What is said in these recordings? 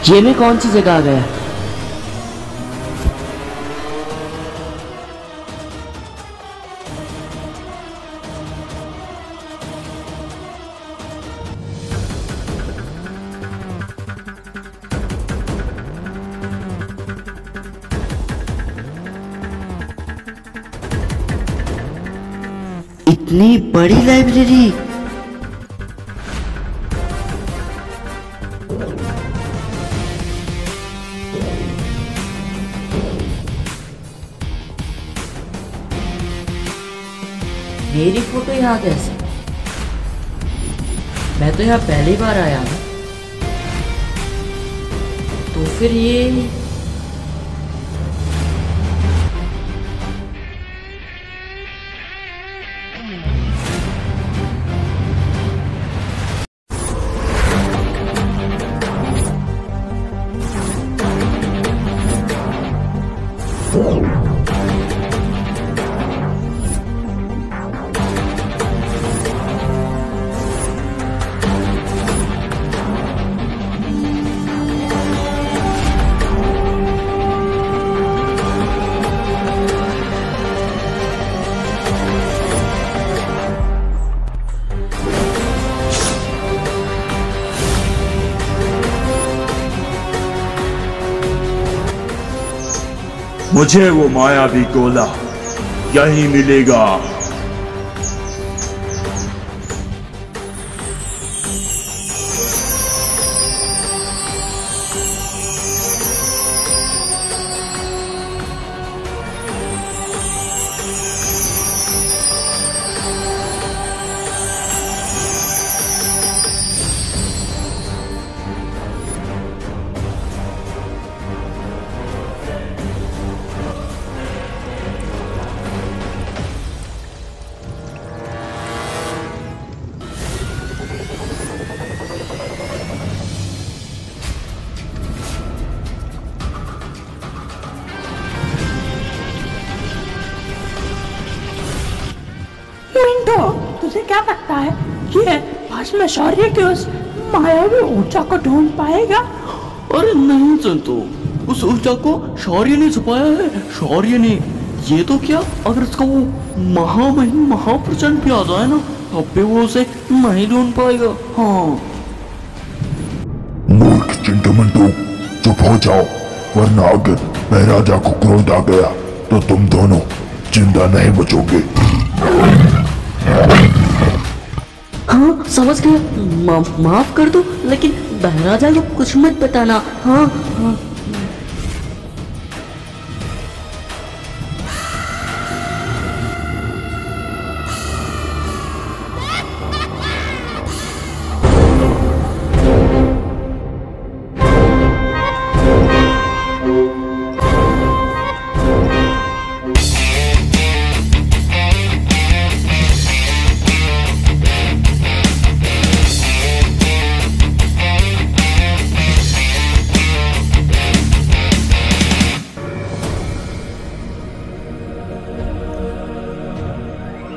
ये मैं कौन सी जगह आ गया? इतनी बड़ी लाइब्रेरी। मेरी फोटो यहाँ कैसे? मैं तो यहाँ पहली बार आया हूँ। तो फिर ये मुझे वो मायावी गोला यहीं मिलेगा। तुझे क्या लगता है ये आज में शौर्य के उस मायावी ऊर्जा को ढूंढ पाएगा? अरे नहीं संतु, उस ऊर्जा को शौर्य ने छुपाया है। शौर्य ने। ये तो क्या, अगर इसका वो महाप्रचंड भी आ जाए ना, तब भी वो उसे नहीं ढूंढ पाएगा। हाँ। मूर्ख चिंटू मंटू, चुप हो जाओ, वरना अगर महाराजा को क्रोध आ गया तो तुम दोनों जिंदा नहीं बचोगे। हाँ समझ गया। माफ कर दो, लेकिन महाराजा को कुछ मत बताना। हाँ हाँ।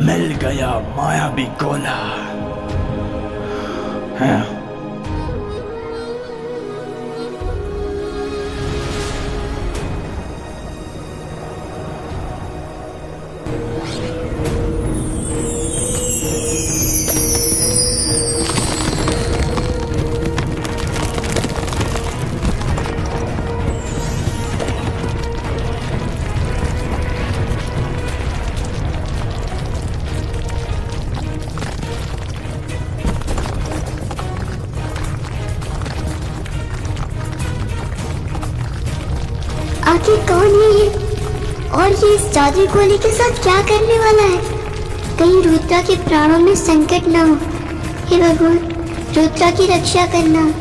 मिल गया मायावी गोला। हाँ। आखिर कौन है ये, और ये इस जादुई गोली के साथ क्या करने वाला है? कहीं रुद्रा के प्राणों में संकट न हो। हे भगवान, रुद्रा की रक्षा करना।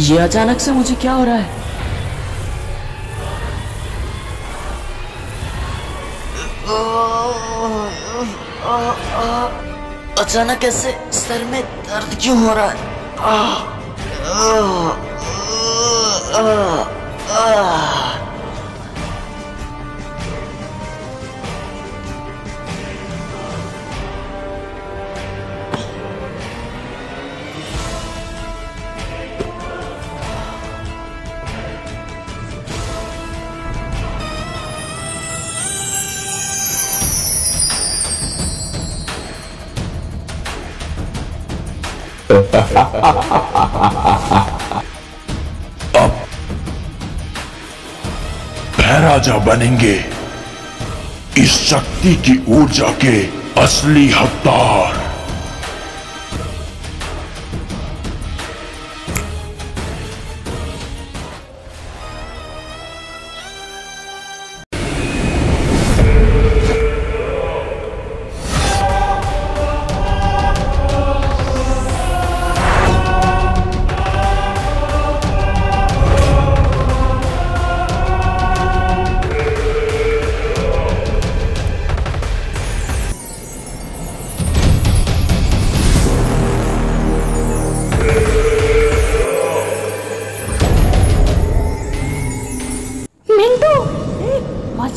ये अचानक से मुझे क्या हो रहा है? अचानक ऐसे सर में दर्द क्यों हो रहा है? अब महाराजा बनेंगे इस शक्ति की ऊर्जा के असली हकदार।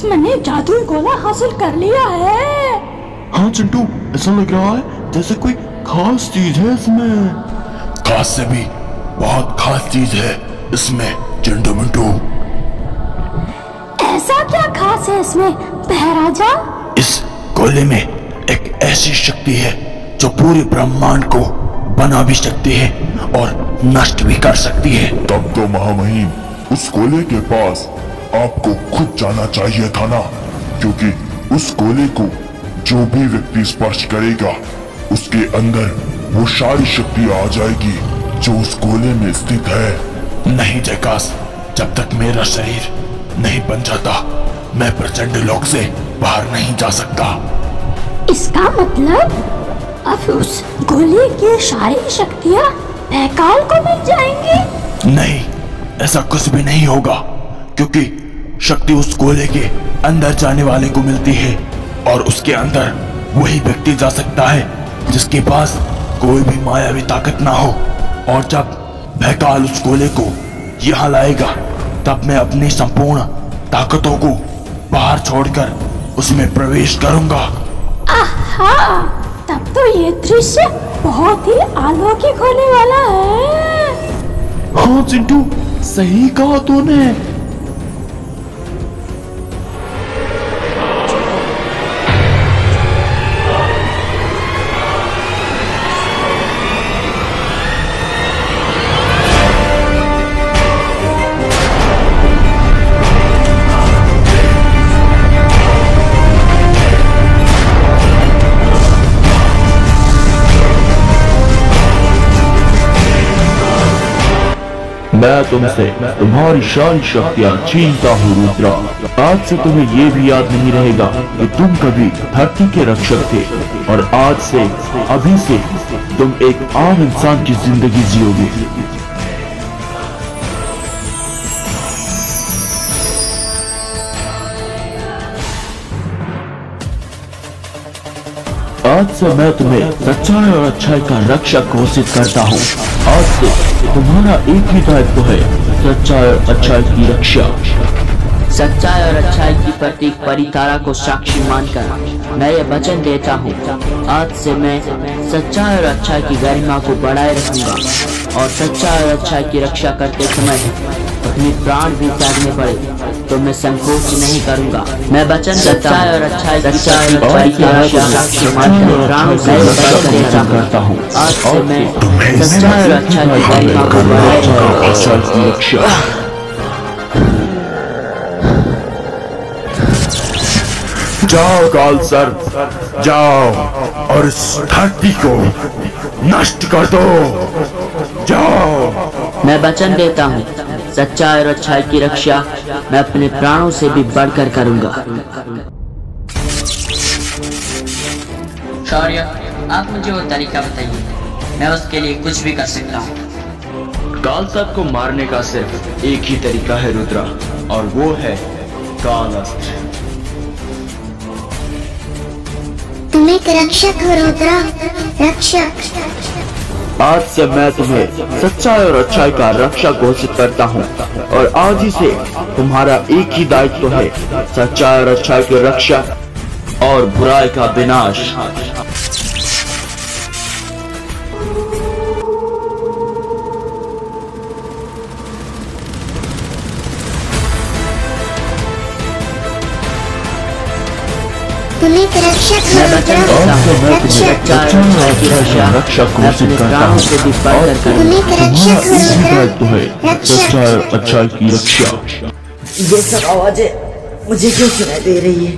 मैंने जादुई गोला हासिल कर लिया है। हाँ चिंटू, ऐसा लग रहा है जैसे कोई खास चीज है इसमें। खास से भी बहुत खास चीज है इसमें चिंटू मिंटू। ऐसा क्या खास है इसमें महाराजा? इस गोले में एक ऐसी शक्ति है जो पूरे ब्रह्मांड को बना भी सकती है और नष्ट भी कर सकती है। तब तो महामहिम उस गोले के पास आपको खुद जाना चाहिए था ना, क्योंकि उस गोले को जो भी व्यक्ति स्पर्श करेगा उसके अंदर वो सारी शक्ति आ जाएगी जो उस गोले में स्थित है। नहीं जयकाश, जब तक मेरा शरीर नहीं बन जाता मैं प्रचंड लोक से बाहर नहीं जा सकता। इसका मतलब अब उस गोले की सारी शक्तियाँ महाकाल को मिल जाएंगी? नहीं, ऐसा कुछ भी नहीं होगा, क्योंकि शक्ति उस गोले के अंदर जाने वाले को मिलती है और उसके अंदर वही व्यक्ति जा सकता है जिसके पास कोई भी मायावी ताकत ना हो। और जब महाकाल उस गोले को यहाँ लाएगा तब मैं अपनी संपूर्ण ताकतों को बाहर छोड़कर उसमें प्रवेश करूंगा। आहा, तब तो ये दृश्य बहुत ही अलौकिक होने वाला है। हाँ चिंटू, सही कहा तूने। मैं तुमसे तुम्हारी सारी शक्तियाँ छीनता हूँ रुद्रा। आज से तुम्हें ये भी याद नहीं रहेगा कि तुम कभी धरती के रक्षक थे, और आज से अभी से तुम एक आम इंसान की जिंदगी जियोगे। आज से मैं तुम्हें सच्चाई और अच्छाई का रक्षक घोषित करता हूँ। आज से तुम्हारा एक ही दायित्व है, सच्चाई और अच्छाई की रक्षा। सच्चाई और अच्छाई की प्रतीक परितारा को साक्षी मानकर मैं ये वचन देता हूँ, आज से मैं सच्चाई और अच्छाई की गरिमा को बढ़ाए रखूंगा और सच्चाई और अच्छाई की रक्षा करते समय अपने प्राण भी त्यागने पड़े तो मैं संकोच नहीं करूंगा। मैं वचन देता हूँ और अच्छाई की परितारा को साक्षी मानकर प्राणों से वचन करता हूँ, आज से मैं सच्चाई और अच्छाई की गरिमा को बढ़ाए रखूंगा। जाओ काल सर, जाओ और इस धरती को नष्ट कर दो। जाओ। मैं वचन देता हूँ, सच्चाई और अच्छाई की रक्षा मैं अपने प्राणों से भी बढ़कर करूंगा। शौर्य, आप मुझे वो तरीका बताइए, मैं उसके लिए कुछ भी कर सकता हूँ। काल सर्प को मारने का सिर्फ एक ही तरीका है रुद्रा, और वो है काल अस्त्र। तुम एक रक्षक हो रुद्रा, रक्षक। आज से मैं तुम्हें सच्चाई और अच्छाई का रक्षक घोषित करता हूँ, और आज ही से तुम्हारा एक ही दायित्व है, सच्चाई और अच्छाई की रक्षा और बुराई का विनाश। तुम एक रक्षक हो मैं वचन रुद्रा, देता हूँ, रक्षक। सच्चाई और अच्छाई की रक्षा रक्षक मैं घोषित अपने करता प्राणों हूँ, से भी बढ़कर तुम करूंगा। एक रक्षक हो इसी रुद्रा, दायित्व है, रक्षक। सच्चाई और अच्छाई की रक्षा। ये सब आवाजें मुझे क्यों सुनाई दे रही है?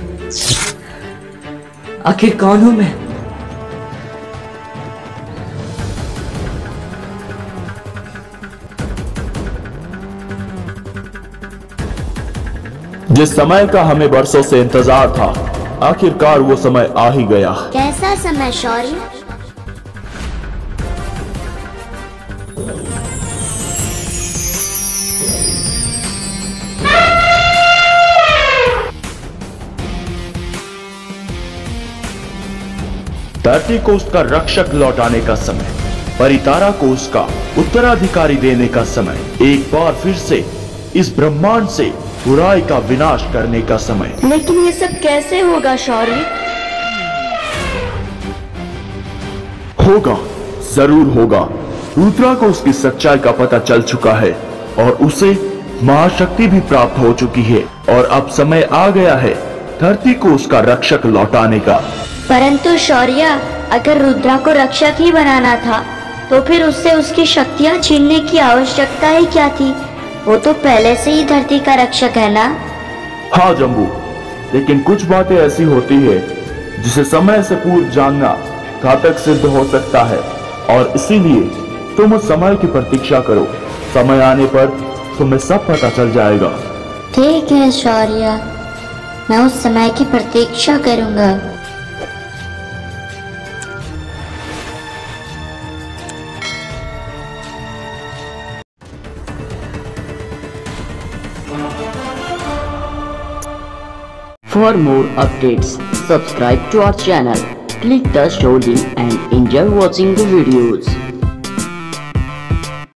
आखिर कौन हूँ मैं? जिस समय का हमें बरसों से इंतजार था, आखिरकार वो समय आ ही गया। कैसा समय शौर्य? धरती को उसका रक्षक लौटाने का समय, परितारा को उसका उत्तराधिकारी देने का समय, एक बार फिर से इस ब्रह्मांड से बुराई का विनाश करने का समय। लेकिन ये सब कैसे होगा शौर्य? होगा, जरूर होगा। रुद्रा को उसकी सच्चाई का पता चल चुका है और उसे महाशक्ति भी प्राप्त हो चुकी है, और अब समय आ गया है धरती को उसका रक्षक लौटाने का। परंतु शौर्य, अगर रुद्रा को रक्षक ही बनाना था तो फिर उससे उसकी शक्तियां छीनने की आवश्यकता ही क्या थी? वो तो पहले से ही धरती का रक्षक है ना? हाँ जम्बू, लेकिन कुछ बातें ऐसी होती है जिसे समय से पूर्व जानना घातक सिद्ध हो सकता है, और इसीलिए तुम उस समय की प्रतीक्षा करो। समय आने पर तुम्हें सब पता चल जाएगा। ठीक है शौर्य, मैं उस समय की प्रतीक्षा करूंगा। For more updates, subscribe to our channel, click the show link and enjoy watching the videos.